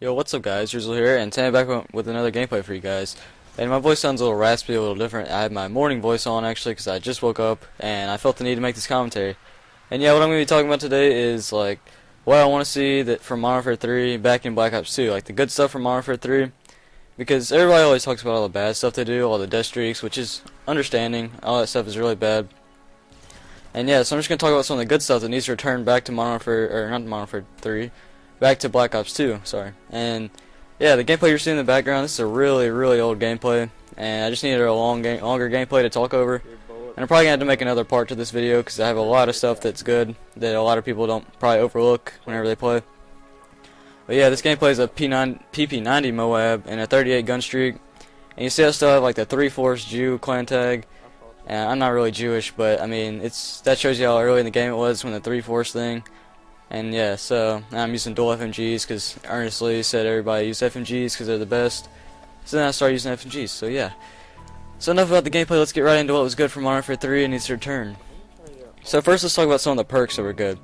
Yo, what's up guys, ReezoL here, and today I'm back with another gameplay for you guys. And my voice sounds a little raspy, a little different. I had my morning voice on actually because I just woke up and I felt the need to make this commentary. And yeah, what I'm going to be talking about today is like what I want to see that from Modern Warfare 3 back in Black Ops 2, like the good stuff from Modern Warfare 3. Because everybody always talks about all the bad stuff they do, all the death streaks, which is understanding. All that stuff is really bad. And yeah, so I'm just going to talk about some of the good stuff that needs to return back to Modern Warfare, or not Modern Warfare 3. Back to Black Ops 2, sorry. And yeah, the gameplay you're seeing in the background, this is a really old gameplay, and I just needed a longer gameplay to talk over. And I'm probably gonna have to make another part to this video because I have a lot of stuff that's good that a lot of people don't probably overlook whenever they play. But yeah, this gameplay is a PP90 Moab and a 38 gun streak. And you see I still have like the 3-Force Jew clan tag. And I'm not really Jewish, but I mean that shows you how early in the game it was when the 3-Force thing. And yeah, so now I'm using dual FMGs because earnestly said everybody use FMGs because they're the best. So then I started using FMGs, so yeah. So enough about the gameplay, let's get right into what was good from Modern Warfare 3 and needs to return. So first let's talk about some of the perks that were good.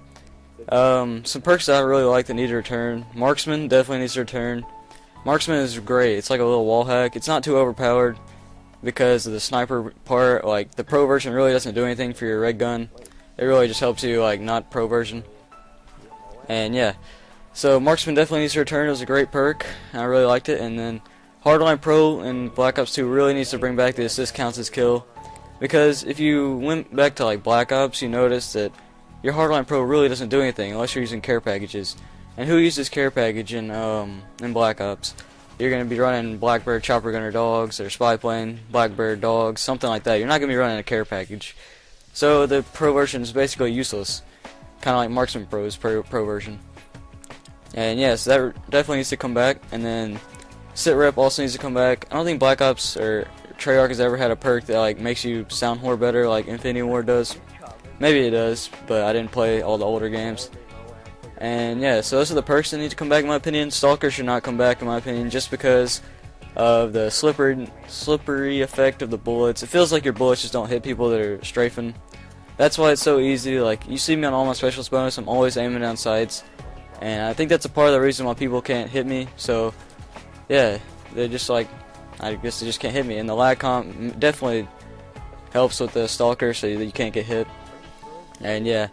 Some perks that I really like that need to return. Marksman definitely needs to return. Marksman is great, it's like a little wall hack. It's not too overpowered because of the sniper part. Like the pro version really doesn't do anything for your red gun. It really just helps you like not pro version. And yeah, so Marksman definitely needs to return. It was a great perk. I really liked it. And then Hardline Pro in Black Ops 2 really needs to bring back the assist counts as kill, because if you went back to like Black Ops, you notice that your Hardline Pro really doesn't do anything unless you're using care packages. And who uses care package in Black Ops? You're gonna be running Blackbird Chopper Gunner Dogs or Spy Plane Blackbird Dogs, something like that. You're not gonna be running a care package. So the pro version is basically useless. Kind of like Marksman Pro's pro version. And yes, that definitely needs to come back. And then Sit Rep also needs to come back. I don't think Black Ops or Treyarch has ever had a perk that like makes you sound more better like Infinity Ward does. Maybe it does, but I didn't play all the older games. And yeah, so those are the perks that need to come back in my opinion. Stalker should not come back in my opinion just because of the slippery effect of the bullets. It feels like your bullets just don't hit people that are strafing. That's why it's so easy. Like, you see me on all my specialist bonus, I'm always aiming down sights. And I think that's a part of the reason why people can't hit me. So, yeah, they're just like, I guess they just can't hit me. And the lag comp definitely helps with the Stalker so that you can't get hit. And yeah,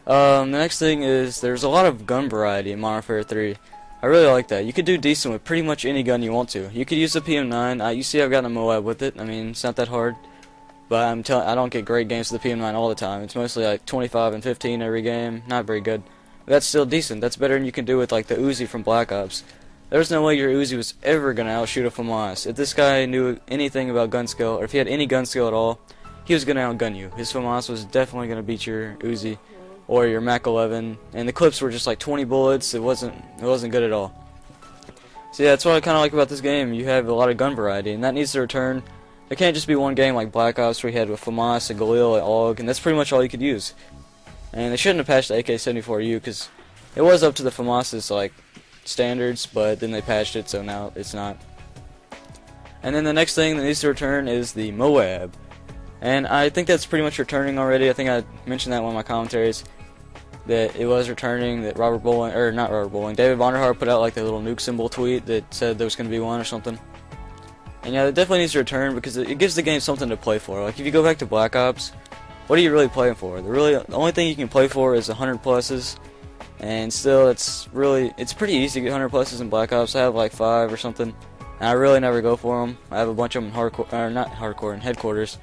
the next thing is there's a lot of gun variety in Modern Warfare 3. I really like that. You could do decent with pretty much any gun you want to. You could use the PM9. You see I've got a Moab with it. I mean, it's not that hard. But I don't get great games with the PM9 all the time. It's mostly like 25 and 15 every game. Not very good. But that's still decent. That's better than you can do with like the Uzi from Black Ops. There's no way your Uzi was ever going to outshoot a FAMAS. If this guy knew anything about gun skill, or if he had any gun skill at all, he was going to outgun you. His FAMAS was definitely going to beat your Uzi or your Mac 11. And the clips were just like 20 bullets. It wasn't good at all. So yeah, that's what I kind of like about this game. You have a lot of gun variety, and that needs to return. It can't just be one game like Black Ops where you had with FAMAS and Galil and AUG, and that's pretty much all you could use. And they shouldn't have patched the AK-74U because it was up to the FAMAS's like standards, but then they patched it, so now it's not. And then the next thing that needs to return is the Moab, and I think that's pretty much returning already. I think I mentioned that in one of my commentaries that it was returning. That David Vonderhaar put out like the little nuke symbol tweet that said there was going to be one or something. And yeah, it definitely needs to return because it gives the game something to play for. Like if you go back to Black Ops, what are you really playing for? The only thing you can play for is 100 pluses, and still it's pretty easy to get 100 pluses in Black Ops. I have like 5 or something, and I really never go for them. I have a bunch of them in in headquarters.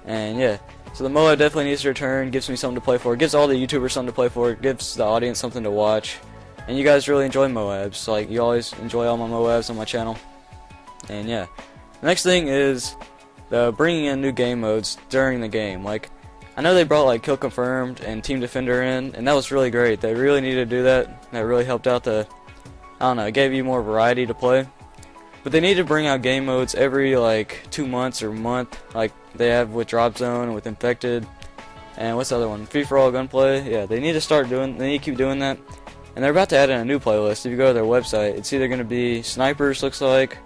And yeah, so the Moab definitely needs to return. Gives me something to play for. It gives all the YouTubers something to play for. It gives the audience something to watch. And you guys really enjoy Moabs. Like you always enjoy all my Moabs on my channel. And yeah, the next thing is bringing in new game modes during the game. Like, I know they brought like Kill Confirmed and Team Defender in, and that was really great. They really needed to do that. That really helped out I don't know, it gave you more variety to play. But they need to bring out game modes every like 2 months or month, like they have with Drop Zone and with Infected. And what's the other one? Free for All Gunplay. Yeah, they need to keep doing that. And they're about to add in a new playlist. If you go to their website, it's either going to be Snipers, looks like,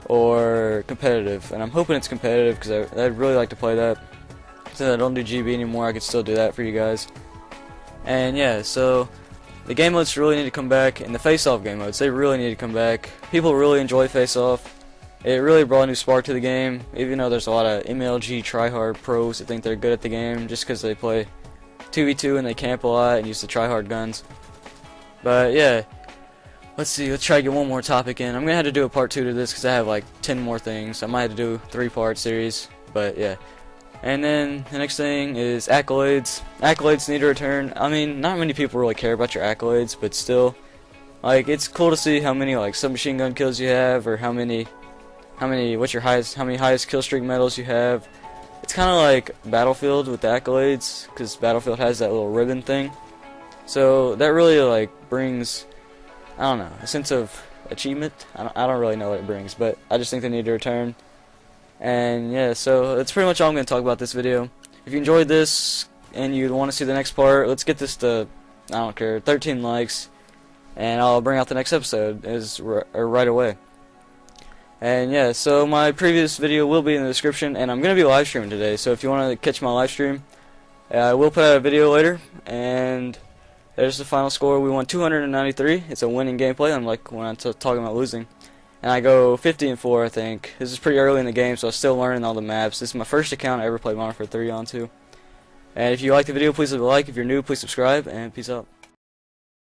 or competitive, and I'm hoping it's competitive because I'd really like to play that. Since I don't do GB anymore, I could still do that for you guys. And yeah, so The game modes really need to come back, and the face-off game modes, they really need to come back. People really enjoy face-off. It really brought a new spark to the game, even though there's a lot of MLG tryhard pros that think they're good at the game just because they play 2v2 and they camp a lot and use the tryhard guns. But yeah, let's see, let's try to get one more topic in. I'm going to have to do a part 2 to this because I have like 10 more things. I might have to do a 3-part series, but yeah. And then the next thing is accolades. Accolades need to return. I mean, not many people really care about your accolades, but still, like, it's cool to see how many like submachine gun kills you have, or how many highest kill streak medals you have. It's kind of like Battlefield with the accolades, because Battlefield has that little ribbon thing. So that really like brings, I don't know, a sense of achievement. I don't really know what it brings, but I just think they need to return. And yeah, so that's pretty much all I'm going to talk about this video. If you enjoyed this and you want to see the next part, let's get this to, I don't care, 13 likes, and I'll bring out the next episode right away. And yeah, so my previous video will be in the description, and I'm going to be live streaming today, so if you want to catch my live stream, I will put out a video later. And there's the final score. We won 293. It's a winning gameplay, unlike when I'm talking about losing. And I go 50-4, I think. This is pretty early in the game, so I'm still learning all the maps. This is my first account I ever played Modern Warfare 3 on, too. And if you like the video, please leave a like. If you're new, please subscribe, and peace out.